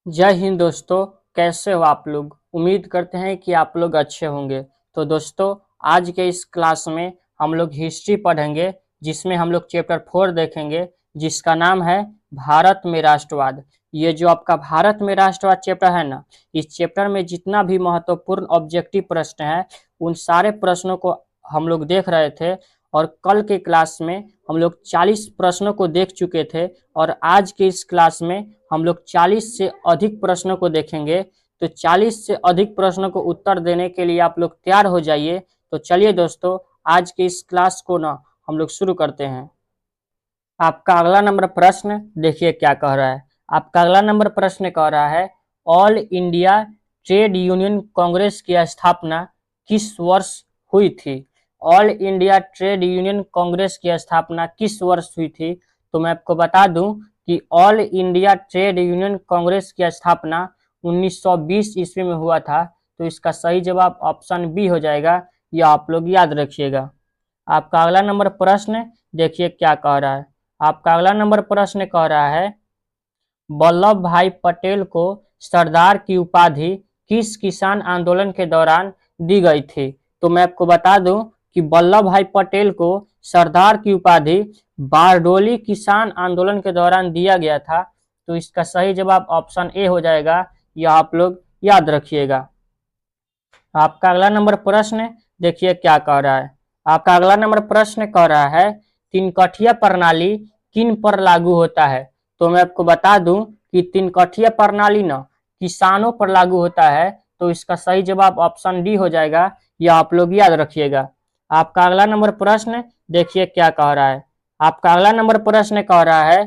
जय हिंद दोस्तों। कैसे हो आप लोग? उम्मीद करते हैं कि आप लोग अच्छे होंगे। तो दोस्तों, आज के इस क्लास में हम लोग हिस्ट्री पढ़ेंगे, जिसमें हम लोग चैप्टर 4 देखेंगे, जिसका नाम है भारत में राष्ट्रवाद। ये जो आपका भारत में राष्ट्रवाद चैप्टर है ना, इस चैप्टर में जितना भी महत्वपूर्ण ऑब्जेक्टिव प्रश्न है, उन सारे प्रश्नों को हम लोग देख रहे थे। और कल के क्लास में हम लोग 40 प्रश्नों को देख चुके थे, और आज के इस क्लास में हम लोग 40 से अधिक प्रश्नों को देखेंगे। तो 40 से अधिक प्रश्नों को उत्तर देने के लिए आप लोग तैयार हो जाइए। तो चलिए दोस्तों, आज के इस क्लास को ना हम लोग शुरू करते हैं। आपका अगला नंबर प्रश्न देखिए क्या कह रहा है। आपका अगला नंबर प्रश्न कह रहा है, all India trade union Congress की स्थापना किस वर्ष हुई थी? All India trade union Congress की स्थापना किस वर्ष हुई थी? तो मैं आपको बता दूं कि all India trade union Congress की स्थापना 1920 ईस्वी में हुआ था। तो इसका सही जवाब ऑप्शन बी हो जाएगा। यह आप लोग याद रखिएगा। आपका अगला नंबर प्रश्न देखिए क्या कह रहा है। आपका अगला नंबर प्रश्न कह रहा है, वल्लभ भाई पटेल को सरदार की उपाधि किस किसान आंदोलन के दौरान दी गई थी? तो मैं आपको बता दूं कि वल्लभ भाई पटेल को सरदार की उपाधि बारडोली किसान आंदोलन के दौरान दिया गया था। तो इसका सही जवाब ऑप्शन ए हो जाएगा। यह आप लोग याद रखिएगा। आपका अगला नंबर प्रश्न देखिए क्या कह रहा है। आपका अगला नंबर प्रश्न कह रहा है, तिनकठिया प्रणाली किन पर लागू होता है? तो मैं आपको बता दूं कि तिनकठिया प्रणाली न किसानों पर लागू होता है। तो इसका सही जवाब ऑप्शन डी हो जाएगा। यह आप लोग याद रखिएगा। आपका अगला नंबर प्रश्न देखिए क्या कह रहा है। आपका अगला नंबर प्रश्न कह रहा है,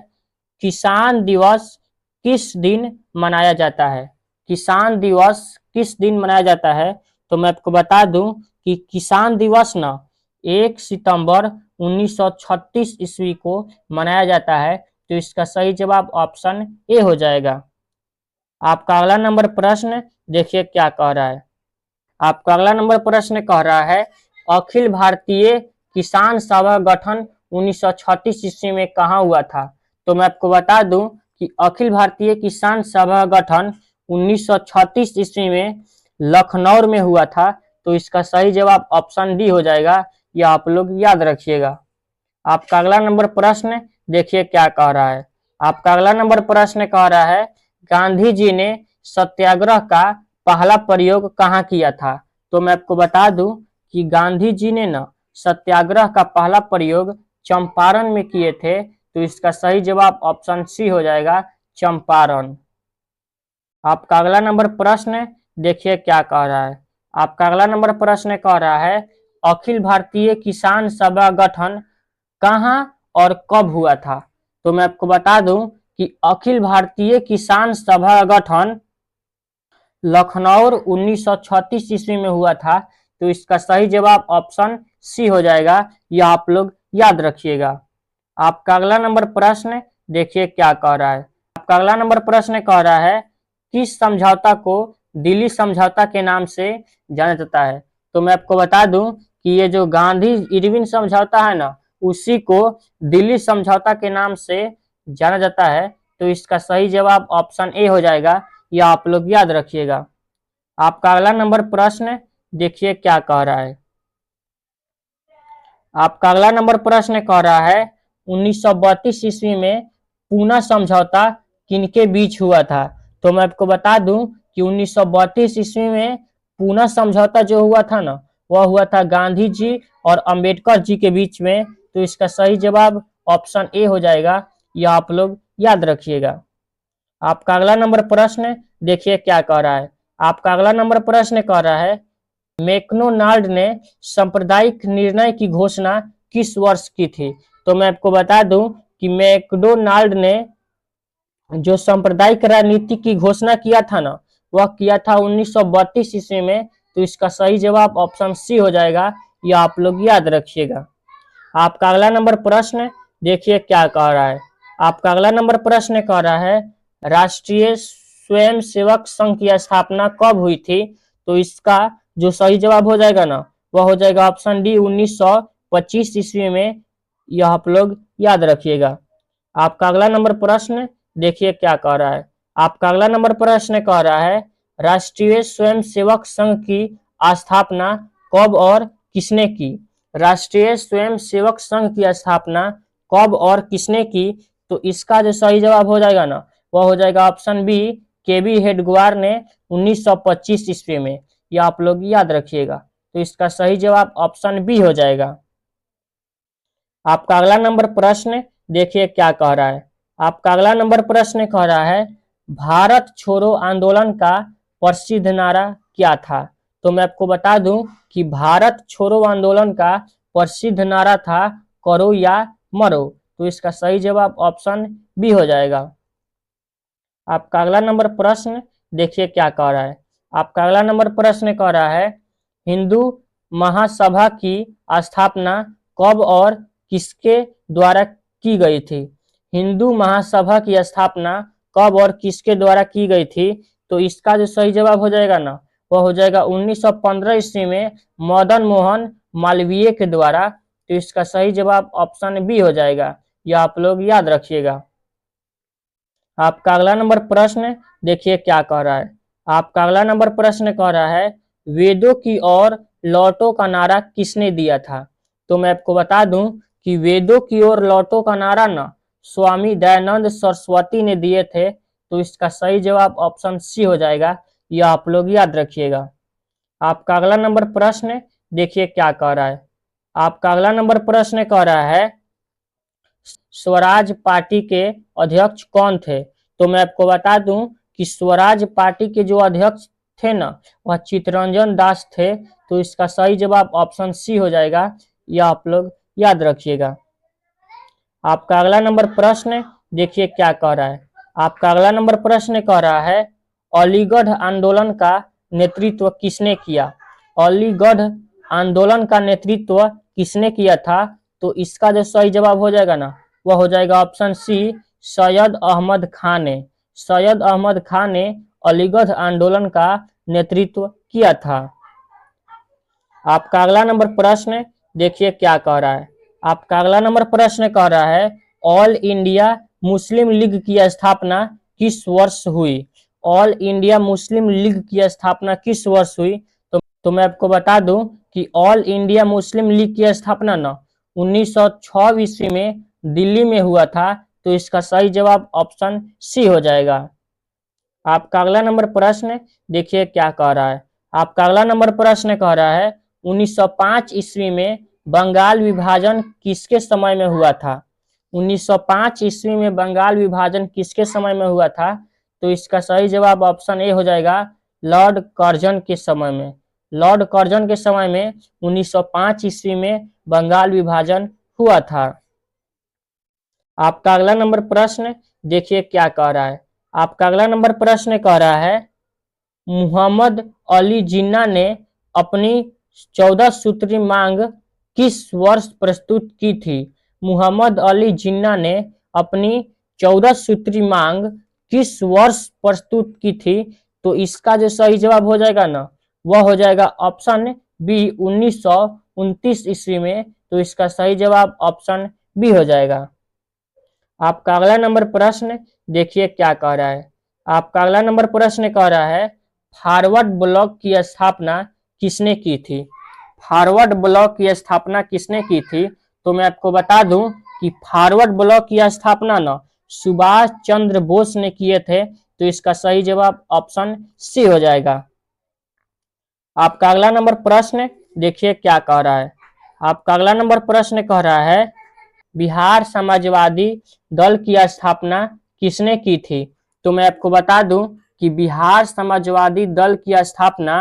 किसान दिवस किस दिन मनाया जाता है? किसान दिवस किस दिन मनाया जाता है? तो मैं आपको बता दूं कि किसान दिवस ना 1 सितंबर 1936 ईस्वी को मनाया जाता है। तो इसका सही जवाब ऑप्शन ए हो जाएगा। आपका अगला नंबर प्रश्न देखिए क्या कह रहा है। आपका अगला नंबर प्रश्न कह रहा है, अखिल भारतीय किसान सभा गठन 1936 ईस्वी में कहाँ हुआ था? तो मैं आपको बता दूं कि अखिल भारतीय किसान सभा गठन 1936 ईस्वी में लखनऊ में हुआ था। तो इसका सही जवाब ऑप्शन डी हो जाएगा। यह आप लोग याद रखिएगा। आपका अगला नंबर प्रश्न देखिए क्या कह रहा है। आपका अगला नंबर प्रश्न कह रहा है, गांधी जी ने सत्याग्रह का पहला प्रयोग कहाँ किया था? तो मैं आपको बता दूं कि गांधी जी ने न सत्याग्रह का पहला प्रयोग चंपारण में किए थे। तो इसका सही जवाब ऑप्शन सी हो जाएगा, चंपारण। आपका अगला नंबर प्रश्न देखिए क्या कह रहा है। आपका अगला नंबर प्रश्न कह रहा है, अखिल भारतीय किसान सभा गठन कहाँ और कब हुआ था? तो मैं आपको बता दूं कि अखिल भारतीय किसान सभा गठन लखनऊ 1936 ईस्वी में हुआ था। तो इसका सही जवाब ऑप्शन सी हो जाएगा। यह आप लोग याद रखिएगा। आपका अगला नंबर प्रश्न देखिए क्या कह रहा है। आपका अगला नंबर प्रश्न कह रहा है, किस समझौता को दिल्ली समझौता के नाम से जाना जाता है? तो मैं आपको बता दूं कि ये जो गांधी इरविन समझौता है ना, उसी को दिल्ली समझौता के नाम से जाना जाता है। तो इसका सही जवाब ऑप्शन ए हो जाएगा। यह आप लोग याद रखिएगा। आपका अगला नंबर प्रश्न देखिए क्या कह रहा है। आपका अगला नंबर प्रश्न कह रहा है, 1932 ईस्वी में पूना समझौता किनके बीच हुआ था? तो मैं आपको बता दूं कि 1932 ईस्वी में पूना समझौता जो हुआ था ना, वह हुआ था गांधी जी और अंबेडकर जी के बीच में। तो इसका सही जवाब ऑप्शन ए हो जाएगा। यह आप लोग याद रखिएगा। आपका अगला नंबर प्रश्न देखिए क्या कह रहा है। आपका अगला नंबर प्रश्न कह रहा है, मैकडोनाल्ड ने सांप्रदायिक निर्णय की घोषणा किस वर्ष की थी? तो मैं आपको बता दूं कि मैकडोनाल्ड ने जो सांप्रदायिक राजनीति की घोषणा किया था ना, वह किया था 1932 ईस्वी में। तो इसका सही जवाब ऑप्शन सी हो जाएगा। यह आप लोग याद रखिएगा। आपका अगला नंबर प्रश्न देखिए क्या कह रहा है। आपका अगला नंबर प्रश्न कह रहा है, राष्ट्रीय स्वयंसेवक संघ की स्थापना कब हुई थी? तो इसका जो सही जवाब हो जाएगा ना, वह हो जाएगा ऑप्शन डी 1925 ईस्वी में। यह आप लोग याद रखिएगा। आपका अगला नंबर प्रश्न देखिए क्या कह रहा है। आपका अगला नंबर प्रश्न कह रहा है राष्ट्रीय स्वयंसेवक संघ की स्थापना कब और किसने की। राष्ट्रीय स्वयंसेवक संघ की स्थापना कब और किसने की। तो इसका जो सही जवाब हो जाएगा ना, वह हो जाएगा ऑप्शन बी, केबी हेडगेवार ने 1925 ईस्वी में। यह आप लोग याद रखिएगा। तो इसका सही जवाब ऑप्शन बी हो जाएगा। आपका अगला नंबर प्रश्न देखिए क्या कह रहा है। आपका अगला नंबर प्रश्न कह रहा है भारत छोड़ो आंदोलन का प्रसिद्ध नारा क्या था। तो मैं आपको बता दूं कि भारत छोड़ो आंदोलन का प्रसिद्ध नारा था करो या मरो। तो इसका सही जवाब ऑप्शन बी हो जाएगा। आपका अगला नंबर प्रश्न देखिए क्या कह रहा है। आपका अगला नंबर प्रश्न कह रहा है हिंदू महासभा की स्थापना कब और किसके द्वारा की गई थी। हिंदू महासभा की स्थापना कब और किसके द्वारा की गई थी। तो इसका जो सही जवाब हो जाएगा ना, वह हो जाएगा 1915 ईस्वी में मदन मोहन मालवीय के द्वारा। तो इसका सही जवाब ऑप्शन बी हो जाएगा। यह आप लोग याद रखिएगा। आपका अगला नंबर प्रश्न देखिए क्या कह रहा है। आपका अगला नंबर प्रश्न कह रहा है वेदों की ओर लौटो का नारा किसने दिया था। तो मैं आपको बता दूं कि वेदों की ओर लौटो का नारा ना स्वामी दयानंद सरस्वती ने दिए थे। तो इसका सही जवाब ऑप्शन सी हो जाएगा। यह आप लोग याद रखिएगा। आपका अगला नंबर प्रश्न देखिए क्या कह रहा है। आपका अगला नंबर प्रश्न कह रहा है स्वराज पार्टी के अध्यक्ष कौन थे। तो मैं आपको बता दूं कि स्वराज पार्टी के जो अध्यक्ष थे ना, वह चित्तरंजन दास थे। तो इसका सही जवाब ऑप्शन सी हो जाएगा। यह आप लोग याद रखिएगा। आपका अगला नंबर प्रश्न देखिए क्या कह रहा है। आपका अगला नंबर प्रश्न कह रहा है अलीगढ़ आंदोलन का नेतृत्व किसने किया। अलीगढ़ आंदोलन का नेतृत्व किसने किया था। तो इसका जो सही जवाब हो जाएगा ना, वह हो जाएगा ऑप्शन सी, सैयद अहमद खान ने। सैयद अहमद खान ने अलीगढ़ आंदोलन का नेतृत्व किया था। आपका अगला नंबर प्रश्न देखिए क्या कह रहा है। आपका अगला नंबर प्रश्न कह रहा है ऑल इंडिया मुस्लिम लीग की स्थापना किस वर्ष हुई। ऑल इंडिया मुस्लिम लीग की स्थापना किस वर्ष हुई। तो मैं आपको बता दूं कि ऑल इंडिया मुस्लिम लीग की स्थापना ना 1906 ईस्वी में दिल्ली में हुआ था। तो इसका सही जवाब ऑप्शन सी हो जाएगा। आपका अगला नंबर प्रश्न देखिए क्या कह रहा है। आपका अगला नंबर प्रश्न कह रहा है 1905 ईस्वी में बंगाल विभाजन किसके समय में हुआ था। 1905 ईस्वी में बंगाल विभाजन किसके समय में हुआ था। तो इसका सही जवाब ऑप्शन ए हो जाएगा, लॉर्ड कर्जन के समय में। लॉर्ड कर्जन के समय में 1905 ईस्वी में बंगाल विभाजन हुआ था। आपका अगला नंबर प्रश्न देखिए क्या कह रहा है। आपका अगला नंबर प्रश्न कह रहा है मोहम्मद अली जिन्ना ने अपनी 14 सूत्री मांग किस वर्ष प्रस्तुत की थी। मोहम्मद अली जिन्ना ने अपनी 14 सूत्री मांग किस वर्ष प्रस्तुत की थी। तो इसका जो सही जवाब हो जाएगा ना, वह हो जाएगा ऑप्शन बी, 1929 ईस्वी में। तो इसका सही जवाब ऑप्शन बी हो जाएगा। आपका अगला नंबर प्रश्न देखिए क्या कह रहा है। आपका अगला नंबर प्रश्न कह रहा है फॉरवर्ड ब्लॉक की स्थापना किसने की थी। फॉरवर्ड ब्लॉक की स्थापना किसने की थी। तो मैं आपको बता दूं कि फॉरवर्ड ब्लॉक की स्थापना ना सुभाष चंद्र बोस ने किए थे। तो इसका सही जवाब ऑप्शन सी हो जाएगा। आपका अगला नंबर प्रश्न देखिए क्या कह रहा है। आपका अगला नंबर प्रश्न कह रहा है बिहार समाजवादी दल की स्थापना किसने की थी। तो मैं आपको बता दूं कि बिहार समाजवादी दल की स्थापना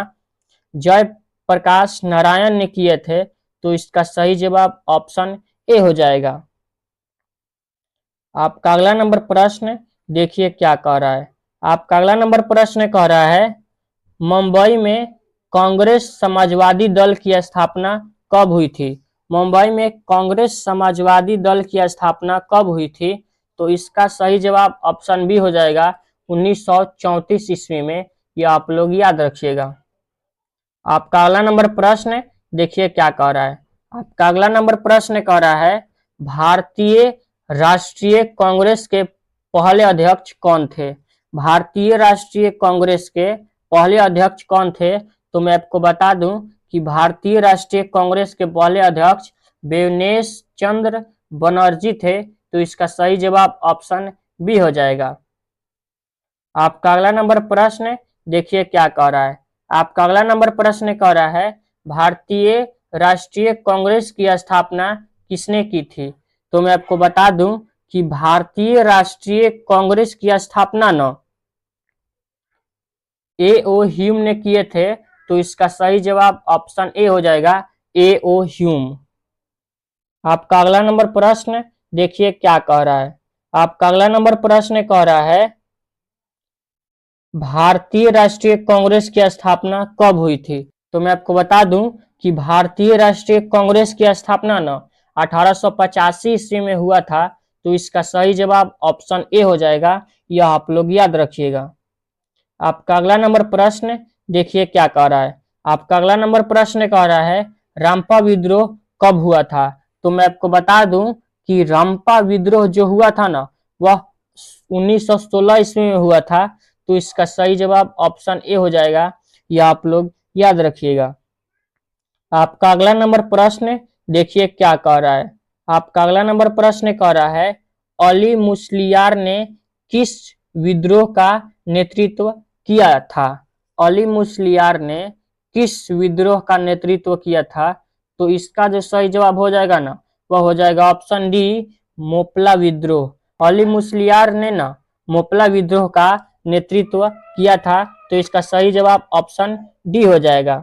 जय प्रकाश नारायण ने किए थे। तो इसका सही जवाब ऑप्शन ए हो जाएगा। आपका अगला नंबर प्रश्न देखिए क्या कह रहा है। आपका अगला नंबर प्रश्न कह रहा है मुंबई में कांग्रेस समाजवादी दल की स्थापना कब हुई थी। मुंबई में कांग्रेस समाजवादी दल की स्थापना कब हुई थी। तो इसका सही जवाब ऑप्शन बी हो जाएगा, 1934 ईस्वी में। यह आप लोग याद रखिएगा। आपका अगला नंबर प्रश्न देखिए क्या कह रहा है। आपका अगला नंबर प्रश्न कह रहा है भारतीय राष्ट्रीय कांग्रेस के पहले अध्यक्ष कौन थे। भारतीय राष्ट्रीय कांग्रेस के पहले अध्यक्ष कौन थे? तो मैं आपको बता दूं कि भारतीय राष्ट्रीय कांग्रेस के पहले अध्यक्ष देवेश चंद्र बनर्जी थे। तो इसका सही जवाब ऑप्शन बी हो जाएगा। आपका अगला नंबर प्रश्न देखिए क्या कह रहा है। आपका अगला नंबर प्रश्न कह रहा है भारतीय राष्ट्रीय कांग्रेस की स्थापना किसने की थी? तो मैं आपको बता दूं कि भारतीय राष्ट्रीय कांग्रेस की स्थापना न ए.ओ. ह्यूम ने किए थे। तो इसका सही जवाब ऑप्शन ए हो जाएगा, ए.ओ. ह्यूम। आपका अगला नंबर प्रश्न देखिए क्या कह रहा है। आपका अगला नंबर प्रश्न कह रहा है भारतीय राष्ट्रीय कांग्रेस की स्थापना कब हुई थी? तो मैं आपको बता दूं कि भारतीय राष्ट्रीय कांग्रेस की स्थापना न 1885 ईस्वी में हुआ था। तो इसका सही जवाब ऑप्शन ए हो जाएगा, यह आप लोग याद रखिएगा। आपका अगला नंबर प्रश्न देखिए क्या कह रहा है। आपका अगला नंबर प्रश्न कह रहा है रामपा विद्रोह कब हुआ था? तो मैं आपको बता दूं कि रामपा विद्रोह जो हुआ था ना, वह 1916 ईस्वी में हुआ था। तो इसका सही जवाब ऑप्शन ए हो जाएगा, यह आप लोग याद रखिएगा। आपका अगला नंबर प्रश्न देखिए क्या कह रहा है। आपका अगला नंबर प्रश्न कह रहा है अली मुस्लियार ने किस विद्रोह का नेतृत्व किया था? अली मुस्लियार ने किस विद्रोह का नेतृत्व किया था? तो इसका जो सही जवाब हो जाएगा ना, वह हो जाएगा ऑप्शन डी, मोपला विद्रोह। अली मुस्लियार ने ना मोपला विद्रोह का नेतृत्व किया था। तो इसका सही जवाब ऑप्शन डी हो जाएगा।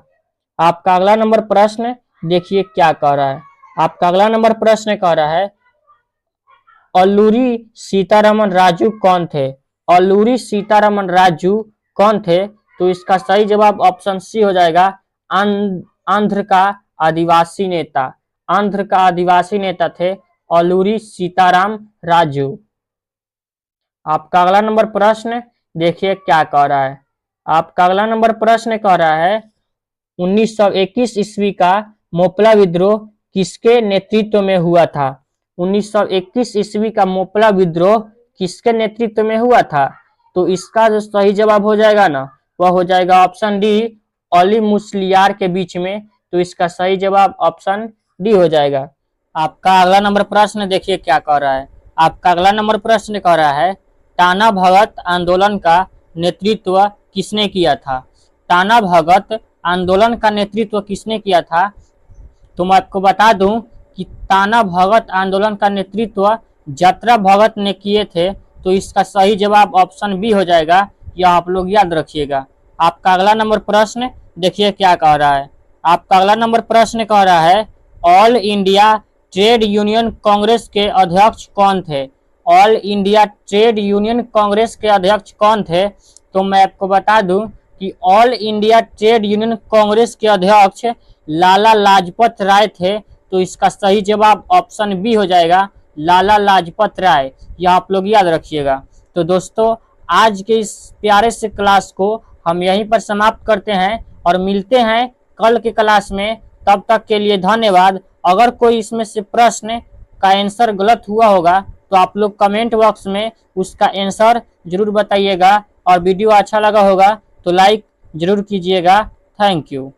आपका अगला नंबर प्रश्न देखिए क्या कह रहा है। आपका अगला नंबर प्रश्न कह रहा है अल्लूरी सीतारमन राजू कौन थे? अल्लूरी सीतारमन राजू कौन थे? तो इसका सही जवाब ऑप्शन सी हो जाएगा, आंध्र का आदिवासी नेता। आंध्र का आदिवासी नेता थे अल्लूरी सीताराम राजू। आपका अगला नंबर प्रश्न देखिए क्या कह रहा है। आपका अगला नंबर प्रश्न कह रहा है 1921 ईस्वी का मोपला विद्रोह किसके नेतृत्व में हुआ था? 1921 ईस्वी का मोपला विद्रोह किसके नेतृत्व में हुआ था? तो इसका जो सही जवाब हो जाएगा ना, वह हो जाएगा ऑप्शन डी, अली मुस्लियार के बीच में। तो इसका सही जवाब ऑप्शन डी हो जाएगा। आपका अगला नंबर प्रश्न देखिए क्या कह रहा है। आपका अगला नंबर प्रश्न कह रहा है टाना भगत आंदोलन का नेतृत्व किसने किया था? टाना भगत आंदोलन का नेतृत्व किसने किया था? तो मैं आपको बता दूं कि टाना भगत आंदोलन का नेतृत्व जतरा भगत ने किए थे। तो इसका सही जवाब ऑप्शन बी हो जाएगा, यह आप लोग याद रखिएगा। आपका अगला नंबर प्रश्न देखिए क्या कह रहा है। आपका अगला नंबर प्रश्न कह रहा है all India trade union Congress के अध्यक्ष कौन थे? All India trade union Congress के अध्यक्ष कौन थे? तो मैं आपको बता दूं कि all India trade union Congress के अध्यक्ष लाला लाजपत राय थे। तो इसका सही जवाब ऑप्शन बी हो जाएगा, लाला लाजपत राय। यह आप लोग याद रखिएगा। तो दोस्तों आज के इस प्यारे से क्लास को हम यहीं पर समाप्त करते हैं और मिलते हैं कल के क्लास में। तब तक के लिए धन्यवाद। अगर कोई इसमें से प्रश्न का आंसर गलत हुआ होगा तो आप लोग कमेंट बॉक्स में उसका आंसर जरूर बताइएगा। और वीडियो अच्छा लगा होगा तो लाइक जरूर कीजिएगा। Thank you.